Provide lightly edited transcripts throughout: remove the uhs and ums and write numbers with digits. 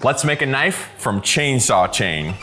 Let's make a knife from chainsaw chain.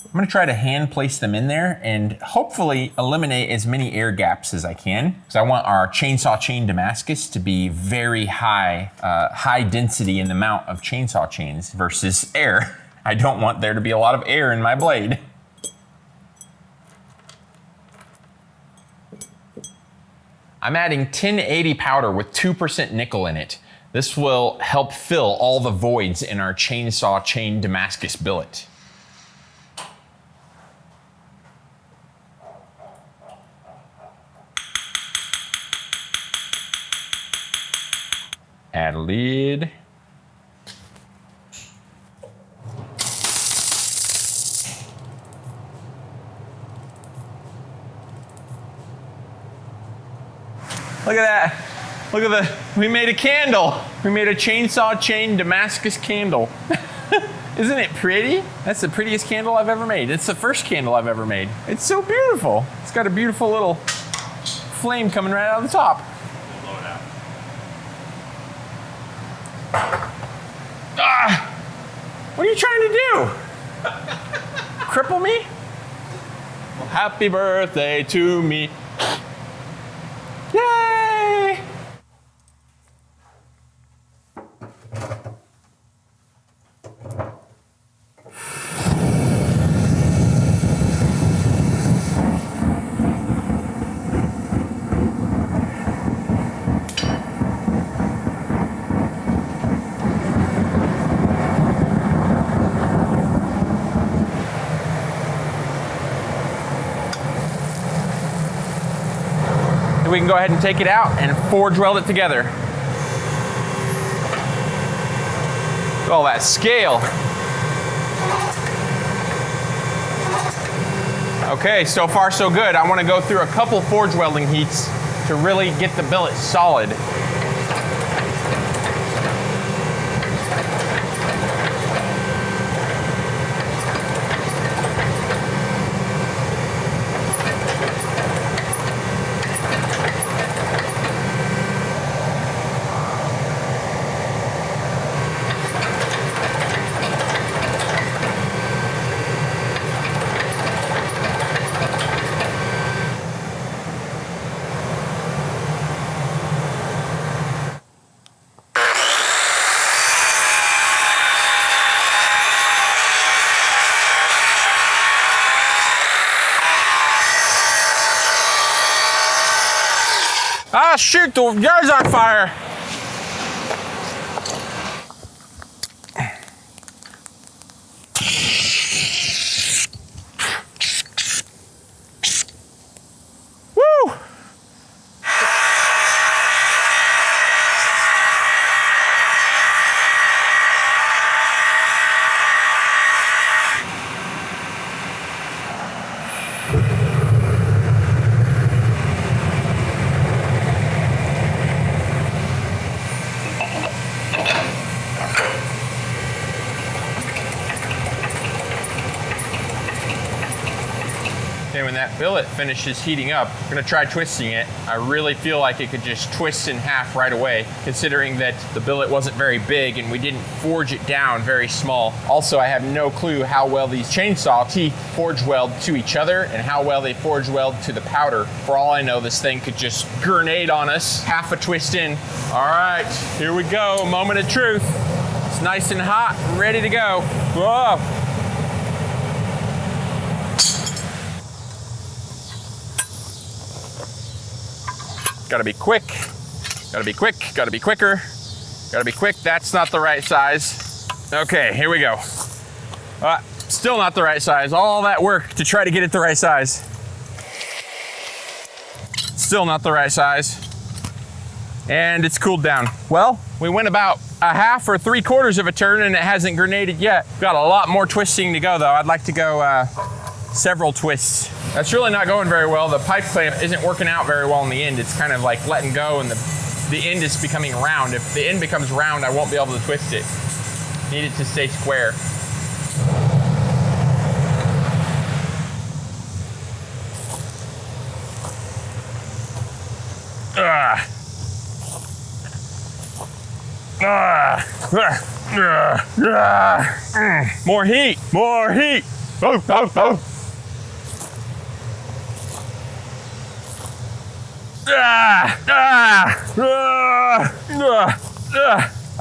I'm gonna try to hand place them in there and hopefully eliminate as many air gaps as I can, because I want our chainsaw chain Damascus to be very high, high density in the amount of chainsaw chains versus air. I don't want there to be a lot of air in my blade. I'm adding 1080 powder with 2% nickel in it. This will help fill all the voids in our chainsaw chain Damascus billet. Add a lid. Look at that. Look at we made a candle. We made a chainsaw chain Damascus candle. Isn't it pretty? That's the prettiest candle I've ever made. It's the first candle I've ever made. It's so beautiful. It's got a beautiful little flame coming right out of the top. Ah! What are you trying to do? Cripple me? Well, happy birthday to me. Yay! We can go ahead and take it out and forge weld it together. Oh, that scale. Okay, so far so good. I want to go through a couple forge welding heats to really get the billet solid. Ah, shoot, the yard's on fire. Woo! Okay, when that billet finishes heating up, I'm gonna try twisting it. I really feel like it could just twist in half right away, considering that the billet wasn't very big and we didn't forge it down very small. Also, I have no clue how well these chainsaw teeth forge weld to each other and how well they forge weld to the powder. For all I know, this thing could just grenade on us, half a twist in. All right, here we go, moment of truth. It's nice and hot, ready to go. Whoa. Gotta be quick, gotta be quick, gotta be quicker, gotta be quick. That's not the right size. Okay, here we go. Still not the right size. All that work to try to get it the right size. Still not the right size. And it's cooled down. Well, we went about a half or 3/4 of a turn and it hasn't grenaded yet. Got a lot more twisting to go though. I'd like to go several twists. That's really not going very well. The pipe clamp isn't working out very well in the end. It's kind of like letting go and the end is becoming round. If the end becomes round, I won't be able to twist it. Need it to stay square. More heat, more heat. I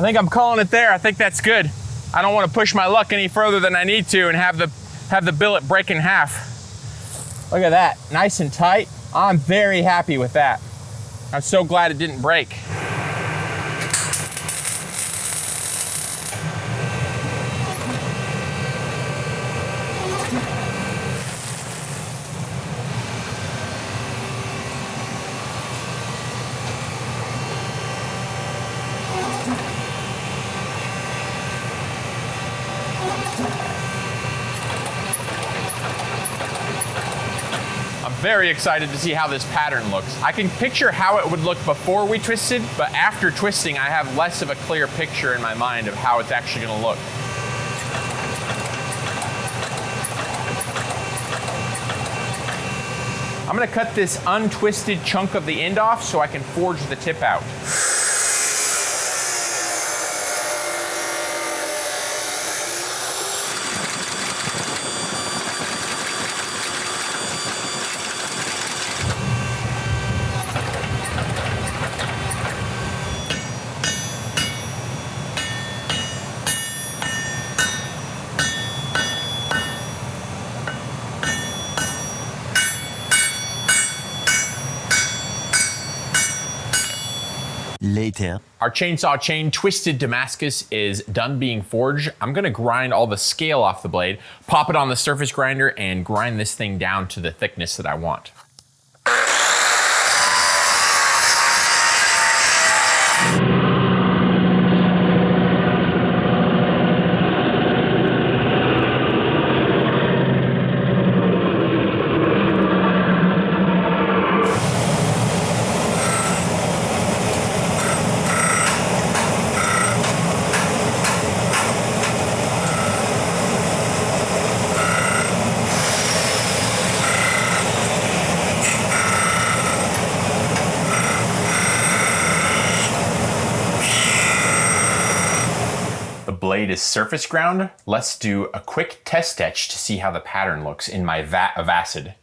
think I'm calling it there. I think that's good. I don't want to push my luck any further than I need to and have the billet break in half. Look at that, nice and tight. I'm very happy with that. I'm so glad it didn't break. Very excited to see how this pattern looks. I can picture how it would look before we twisted, but after twisting, I have less of a clear picture in my mind of how it's actually gonna look. I'm gonna cut this untwisted chunk of the end off so I can forge the tip out. Later. Our chainsaw chain twisted Damascus is done being forged. I'm gonna grind all the scale off the blade, pop it on the surface grinder, and grind this thing down to the thickness that I want. Blade is surface ground. Let's do a quick test etch to see how the pattern looks in my vat of acid.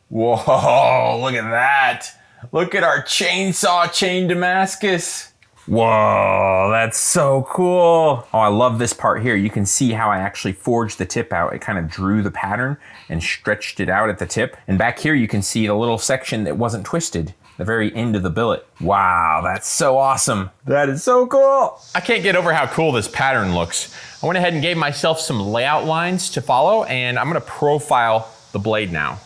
Whoa, look at that. Look at our chainsaw chain Damascus. Whoa, that's so cool. Oh, I love this part here. You can see how I actually forged the tip out. It kind of drew the pattern and stretched it out at the tip. And back here you can see the little section that wasn't twisted. The very end of the billet. Wow, that's so awesome. That is so cool. I can't get over how cool this pattern looks. I went ahead and gave myself some layout lines to follow, and I'm gonna profile the blade now.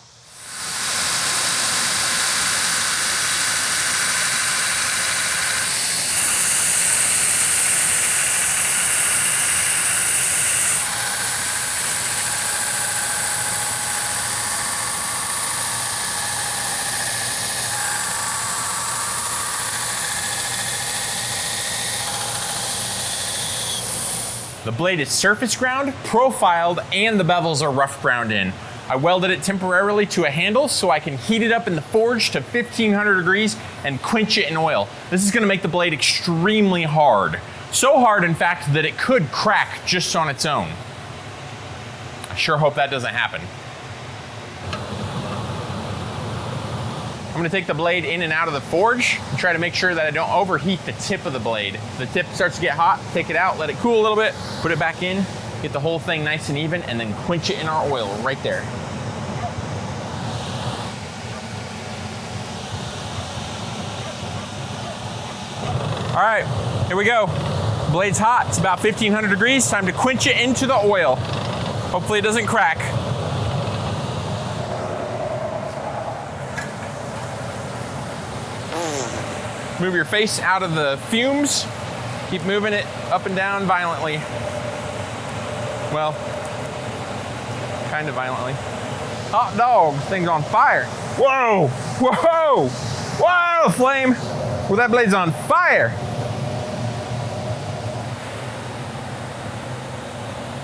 The blade is surface ground, profiled, and the bevels are rough ground in. I welded it temporarily to a handle so I can heat it up in the forge to 1500 degrees and quench it in oil. This is gonna make the blade extremely hard. So hard, in fact, that it could crack just on its own. I sure hope that doesn't happen. I'm gonna take the blade in and out of the forge and try to make sure that I don't overheat the tip of the blade. If the tip starts to get hot, take it out, let it cool a little bit, put it back in, get the whole thing nice and even, and then quench it in our oil right there. All right, here we go. Blade's hot, it's about 1500 degrees. Time to quench it into the oil. Hopefully it doesn't crack. Move your face out of the fumes. Keep moving it up and down violently. Well, kind of violently. Hot dog, this thing's on fire. Whoa, whoa, whoa, flame. Well, that blade's on fire.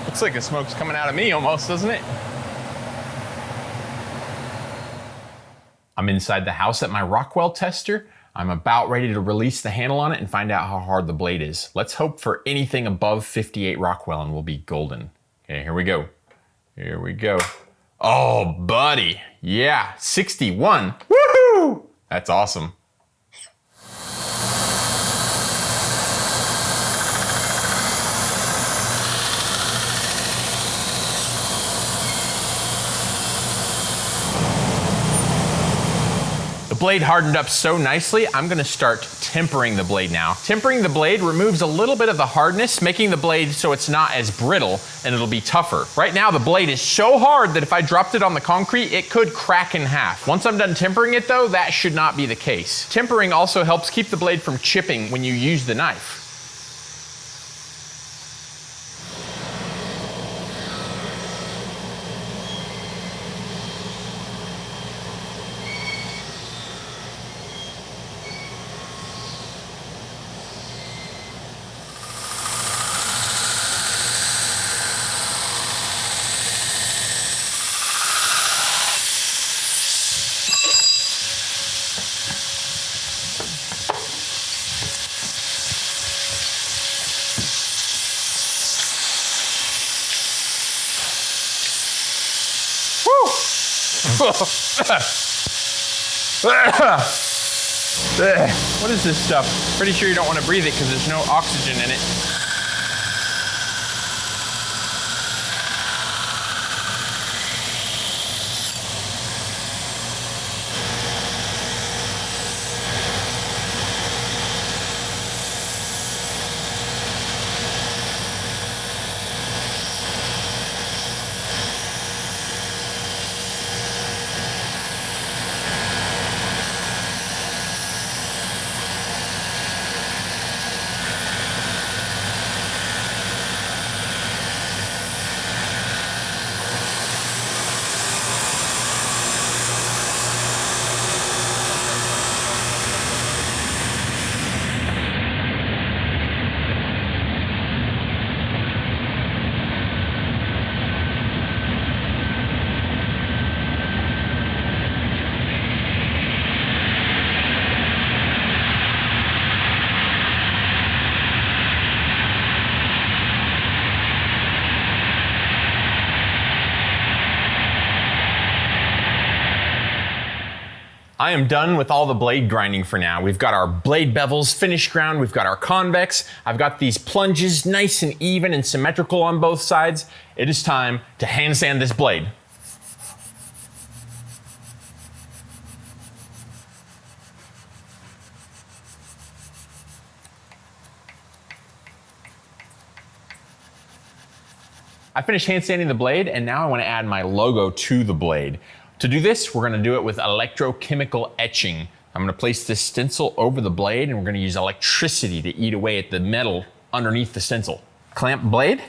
Looks like the smoke's coming out of me almost, doesn't it? I'm inside the house at my Rockwell tester. I'm about ready to release the handle on it and find out how hard the blade is. Let's hope for anything above 58 Rockwell and we'll be golden. Okay, here we go. Here we go. Oh, buddy. Yeah, 61. Woohoo! That's awesome. The blade hardened up so nicely, I'm gonna start tempering the blade now. Tempering the blade removes a little bit of the hardness, making the blade so it's not as brittle and it'll be tougher. Right now, the blade is so hard that if I dropped it on the concrete, it could crack in half. Once I'm done tempering it though, that should not be the case. Tempering also helps keep the blade from chipping when you use the knife. What is this stuff? Pretty sure you don't want to breathe it because there's no oxygen in it. I am done with all the blade grinding for now. We've got our blade bevels finished ground, we've got our convex, I've got these plunges nice and even and symmetrical on both sides. It is time to hand sand this blade. I finished hand sanding the blade and now I want to add my logo to the blade. To do this, we're gonna do it with electrochemical etching. I'm gonna place this stencil over the blade and we're gonna use electricity to eat away at the metal underneath the stencil. Clamp blade,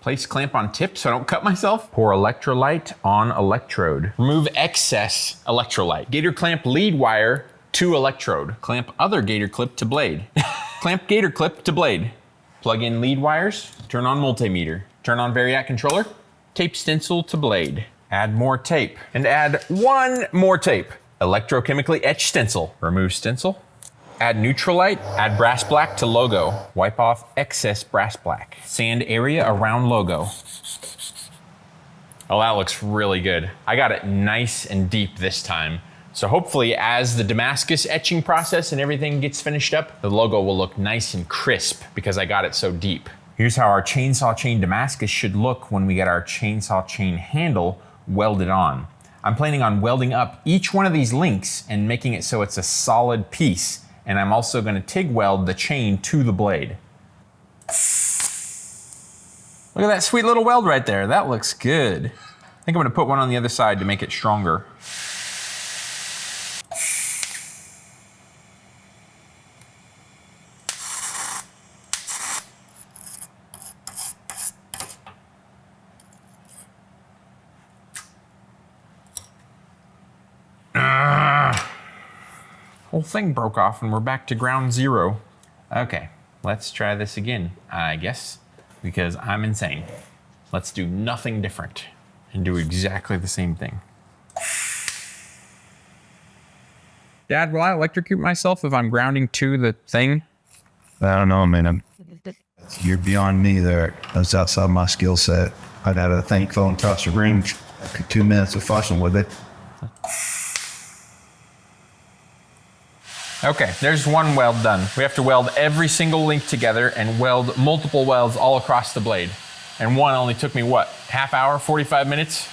place clamp on tip so I don't cut myself. Pour electrolyte on electrode. Remove excess electrolyte. Gator clamp lead wire to electrode. Clamp other gator clip to blade. Clamp gator clip to blade. Plug in lead wires, turn on multimeter. Turn on variac controller, tape stencil to blade. Add more tape, and add one more tape. Electrochemically etch stencil. Remove stencil. Add Neutralite, add brass black to logo. Wipe off excess brass black. Sand area around logo. Oh, that looks really good. I got it nice and deep this time. So hopefully as the Damascus etching process and everything gets finished up, the logo will look nice and crisp because I got it so deep. Here's how our chainsaw chain Damascus should look when we get our chainsaw chain handle welded on. I'm planning on welding up each one of these links and making it so it's a solid piece. And I'm also gonna TIG weld the chain to the blade. Look at that sweet little weld right there. That looks good. I think I'm gonna put one on the other side to make it stronger. whole thing broke off and we're back to ground zero. Okay, let's try this again, I guess, because I'm insane. Let's do nothing different and do exactly the same thing. Dad, will I electrocute myself if I'm grounding to the thing? I don't know, man. You're beyond me there. That's outside my skill set. I'd have a thing phone across the room after 2 minutes of fussing with it. Okay, there's one weld done. We have to weld every single link together and weld multiple welds all across the blade. And one only took me, what, half hour, 45 minutes?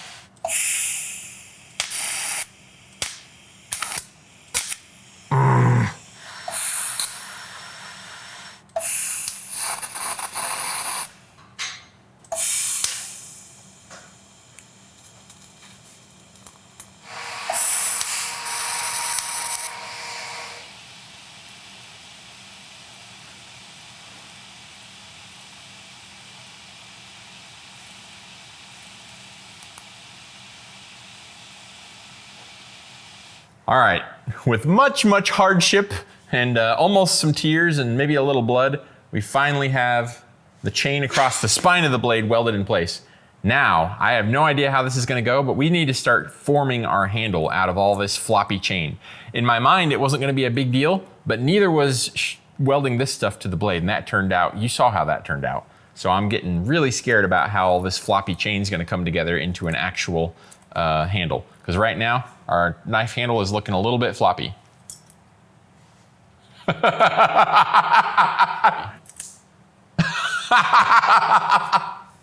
All right, with much hardship and almost some tears and maybe a little blood, we finally have the chain across the spine of the blade welded in place. Now, I have no idea how this is gonna go, but we need to start forming our handle out of all this floppy chain. In my mind, it wasn't gonna be a big deal, but neither was welding this stuff to the blade, and that turned out, you saw how that turned out. So I'm getting really scared about how all this floppy chain is gonna come together into an actual handle. Because right now, our knife handle is looking a little bit floppy.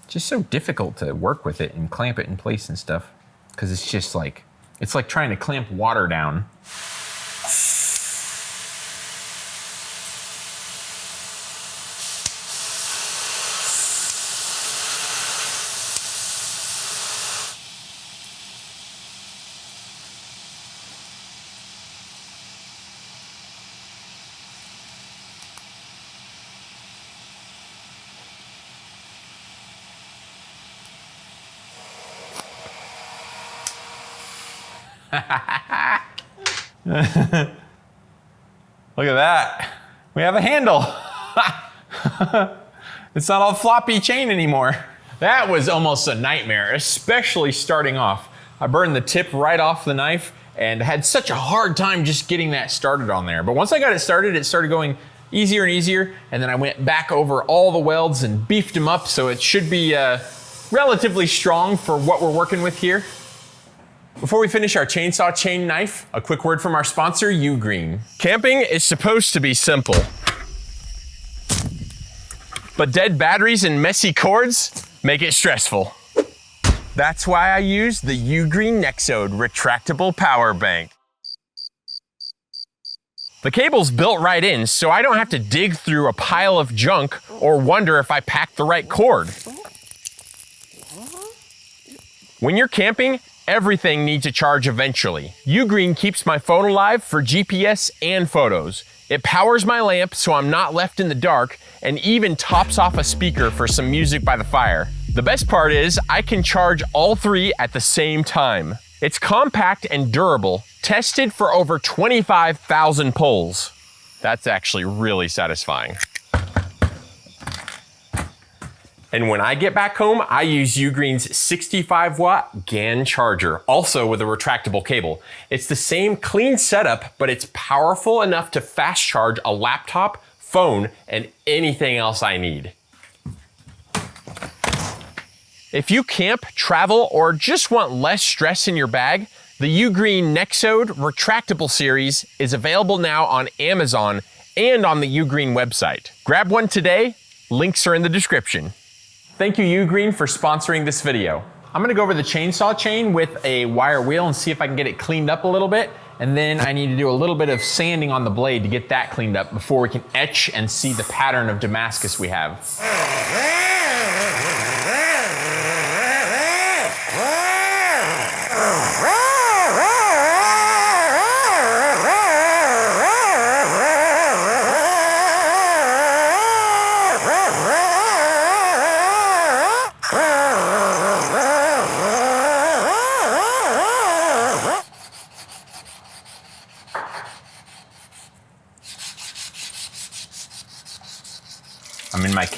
Just so difficult to work with it and clamp it in place and stuff. Because it's just like, it's like trying to clamp water down. Look at that. We have a handle. It's not all floppy chain anymore. That was almost a nightmare, especially starting off. I burned the tip right off the knife and had such a hard time just getting that started on there. But once I got it started going easier and easier. And then I went back over all the welds and beefed them up, so it should be relatively strong for what we're working with here. Before we finish our chainsaw chain knife, a quick word from our sponsor, UGREEN. Camping is supposed to be simple. But dead batteries and messy cords make it stressful. That's why I use the UGREEN Nexode Retractable Power Bank. The cable's built right in, so I don't have to dig through a pile of junk or wonder if I packed the right cord. When you're camping, everything needs a charge eventually. UGREEN keeps my phone alive for GPS and photos. It powers my lamp so I'm not left in the dark, and even tops off a speaker for some music by the fire. The best part is I can charge all three at the same time. It's compact and durable, tested for over 25,000 pulls. That's actually really satisfying. And when I get back home, I use UGREEN's 65-watt GAN charger, also with a retractable cable. It's the same clean setup, but it's powerful enough to fast charge a laptop, phone, and anything else I need. If you camp, travel, or just want less stress in your bag, the UGREEN Nexode Retractable series is available now on Amazon and on the UGREEN website. Grab one today, links are in the description. Thank you, UGREEN, for sponsoring this video. I'm gonna go over the chainsaw chain with a wire wheel and see if I can get it cleaned up a little bit. And then I need to do a little bit of sanding on the blade to get that cleaned up before we can etch and see the pattern of Damascus we have.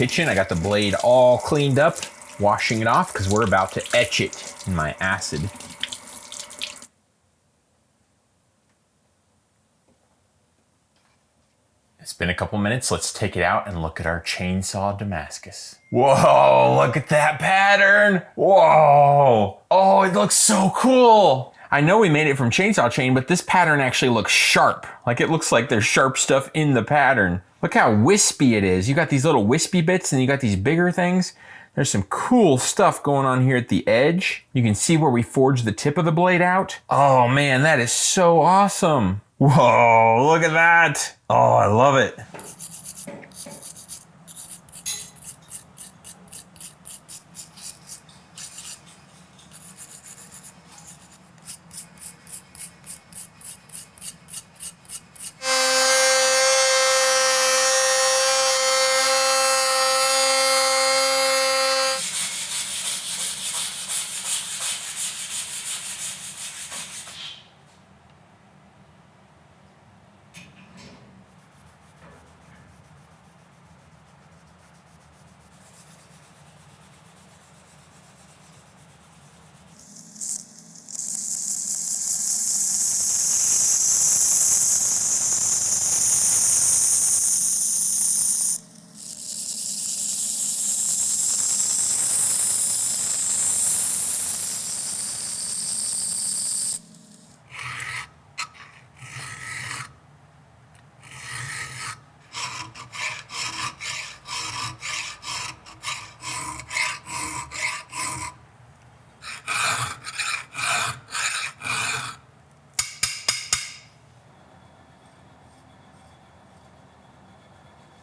kitchen. I got the blade all cleaned up, washing it off because we're about to etch it in my acid. It's been a couple minutes. Let's take it out and look at our chainsaw Damascus. Whoa, look at that pattern. Whoa. Oh, it looks so cool. I know we made it from chainsaw chain, but this pattern actually looks sharp. Like it looks like there's sharp stuff in the pattern. Look how wispy it is. You got these little wispy bits and you got these bigger things. There's some cool stuff going on here at the edge. You can see where we forged the tip of the blade out. Oh man, that is so awesome. Whoa, look at that. Oh, I love it.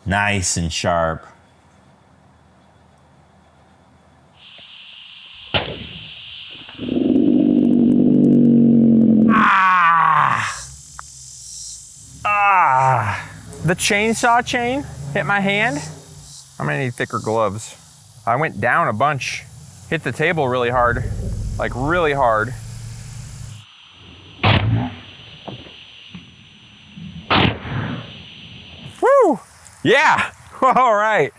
Nice and sharp. The chainsaw chain hit my hand. I'm gonna need thicker gloves. I went down a bunch, hit the table really hard, like really hard. Woo! Yeah, all right.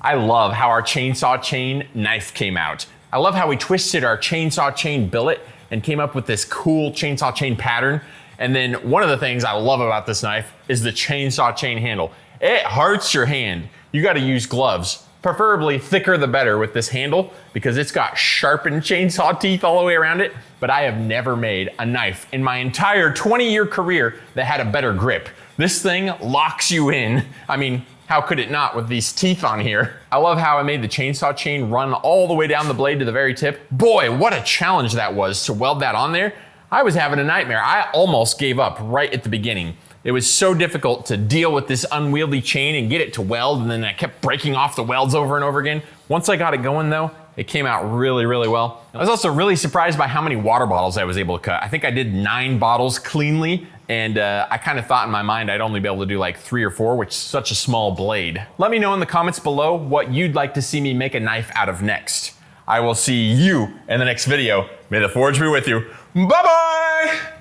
I love how our chainsaw chain knife came out. I love how we twisted our chainsaw chain billet and came up with this cool chainsaw chain pattern. And then one of the things I love about this knife is the chainsaw chain handle. It hurts your hand. You gotta use gloves, preferably thicker the better with this handle because it's got sharpened chainsaw teeth all the way around it. But I have never made a knife in my entire 20-year career that had a better grip. This thing locks you in. I mean, how could it not with these teeth on here? I love how I made the chainsaw chain run all the way down the blade to the very tip. Boy, what a challenge that was to weld that on there. I was having a nightmare. I almost gave up right at the beginning. It was so difficult to deal with this unwieldy chain and get it to weld, and then I kept breaking off the welds over and over again. Once I got it going though, it came out really, really well. I was also really surprised by how many water bottles I was able to cut. I think I did 9 bottles cleanly, and I kind of thought in my mind I'd only be able to do like 3 or 4, which is such a small blade. Let me know in the comments below what you'd like to see me make a knife out of next. I will see you in the next video. May the forge be with you. Bye-bye!